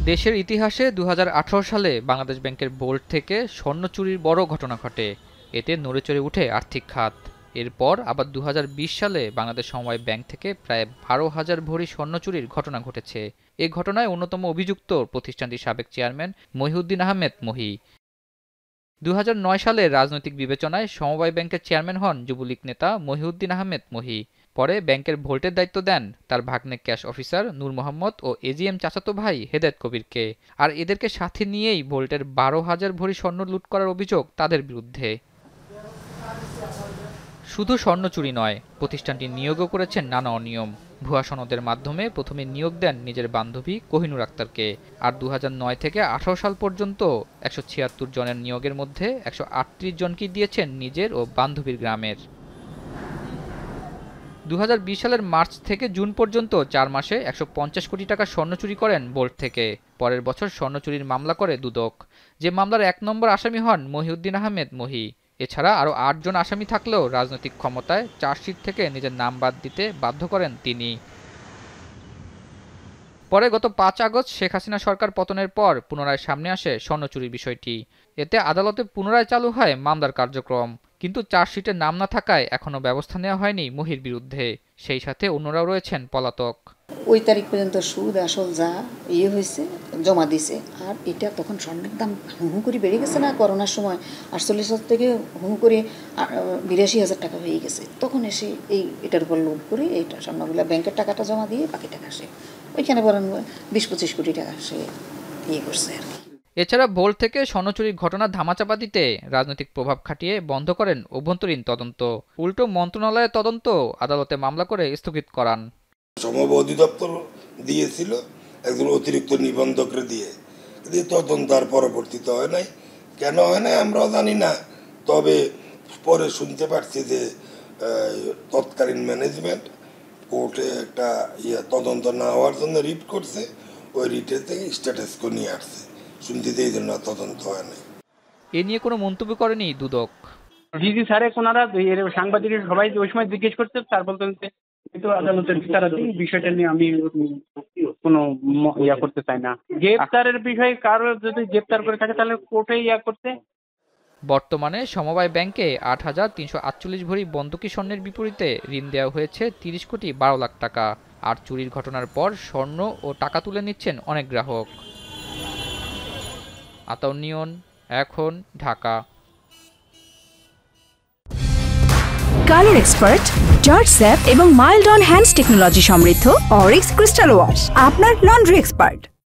দেশের ইতিহাসে ২০১৮ সালে বাংলাদেশ ব্যাংকের বোল্ট থেকে স্বর্ণ চুরির বড় ঘটনা ঘটে। এতে নড়েচড়ে উঠে আর্থিক খাত। এরপর আবার ২০২০ সালে বাংলাদেশ সমবায় ব্যাংক থেকে প্রায় ১২,০০০ ভরি স্বর্ণ চুরির ঘটনা ঘটেছে। এ ঘটনায় অন্যতম অভিযুক্ত প্রতিষ্ঠানটির সাবেক চেয়ারম্যান মহিউদ্দিন আহমেদ মহি। ২০০৯ সালে রাজনৈতিক বিবেচনায় সমবায় ব্যাংকের চেয়ারম্যান হন যুবলীগ নেতা মহিউদ্দিন আহমেদ মহি। পরে ব্যাংকের ভোল্টের দায়িত্ব দেন তার ভাগ্নে ক্যাশ অফিসার নূর মোহাম্মদ ও এজিএম চাচাতো ভাই হেদায়েত কবিরকে। আর এদেরকে সাথে নিয়েই ভোল্টের ১২,০০০ ভরি স্বর্ণ লুট করার অভিযোগ তাদের বিরুদ্ধে। শুধু স্বর্ণ চুরি নয়, প্রতিষ্ঠানটি নিয়োগও করেছেন নানা অনিয়ম। ভুয়া সনদের মাধ্যমে প্রথমে নিয়োগ দেন নিজের বান্ধবী কোহিনুর আক্তারকে। আর ২০০৯ থেকে ১৮ সাল পর্যন্ত ১৭৬ জনের নিয়োগের মধ্যে ১৩৮ জনকে দিয়েছেন নিজের ও বান্ধবীর গ্রামের। ২০২০ সালের মার্চ থেকে জুন পর্যন্ত ৪ মাসে ১৫০ কোটি টাকা স্বর্ণ চুরি করেন বোল্ট থেকে। পরের বছর স্বর্ণ চুরির মামলা করে দুদক, যে মামলার ১ নম্বর আসামি হন মহিউদ্দিন আহমেদ মহি। এছাড়া আরও ৮ জন আসামি থাকলেও রাজনৈতিক ক্ষমতায় চার্জশিট থেকে নিজের নাম বাদ দিতে বাধ্য করেন তিনি। পরে গত ৫ আগস্ট শেখ হাসিনা সরকার পতনের পর পুনরায় সামনে আসে স্বর্ণ চুরির বিষয়টি। এতে আদালতে পুনরায় চালু হয় মামলার কার্যক্রম, কিন্তু চার্জশিটে নাম না থাকায় এখনও ব্যবস্থা নেওয়া হয়নি মহির বিরুদ্ধে। সেই সাথে অন্যরাও রয়েছেন পলাতক। ওই তারিখ পর্যন্ত সুদ আসল যা হয়েছে জমা দিছে। আর এটা তখন স্বর্ণের দাম হুহু করে বেড়ে গেছে না, করোনার সময় ৪৮,০০০ থেকে হুহু করে ৮২,০০০ টাকা হয়ে গেছে। তখন এসে এটার উপর লোড করে এইটা স্বর্ণগুলো ব্যাংকের টাকাটা জমা দিয়ে বাকি টাকা সে ওইখানে বরং ২০-২৫ কোটি টাকা সে করছে আর কি। এছাড়া বোল্ট থেকে স্বর্ণ চুরির ঘটনা ধামাচাপা দিতে রাজনৈতিক প্রভাব খাটিয়ে বন্ধ করেন অভ্যন্তরীণ তদন্ত। উল্টো মন্ত্রণালয়ের তদন্ত আদালতে মামলা করে স্থগিত করান। সমবায় অধিদপ্তর দিয়েছিল একজন অতিরিক্ত নিবন্ধকরে দিয়ে, তদন্ত আর পরবর্তীতে হয় নাই। কেন হয় নাই আমরাও জানি না। তবে পরে শুনতে পারছি যে তৎকালীন ম্যানেজমেন্ট কোর্টে একটা তদন্ত না হওয়ার জন্য রিট করছে, ওই রিটের থেকে স্ট্যাটাস কো নিয়ে আসছে। শুনতে এই জন্য তদন্ত হয় নাই। এ নিয়ে কোনো মন্তব্য করেনি দুদক। ডিজি স্যারে কোনারা সাংবাদিকের সবাই ওই সময় জিজ্ঞেস করছে, স্যার বলতেন কিন্তু আদালতের বিচারাধীন বিষয়টা নিয়ে আমি কোনো করতে চাই না। গ্রেপ্তারের বিষয়ে কারো যদি গ্রেপ্তার করে থাকে তাহলে কোর্টে করতে। বর্তমানে সমবায় ব্যাংকে ৮,৩৪৮ ভরি বন্ধকি স্বর্ণের বিপরীতে ঋণ দেওয়া হয়েছে ৩০ কোটি ১২ লাখ টাকা। আর চুরির ঘটনার পর স্বর্ণ ও টাকা তুলে নিচ্ছেন অনেক গ্রাহক। আতাউর নিয়ন, এখন, Dhaka. Colour expert, George sap এবং মাইল্ড অন হ্যান্ডস টেকনোলজি সমৃদ্ধ অরিক্স ক্রিস্টাল ওয়াশ আপনার লন্ড্রি এক্সপার্ট।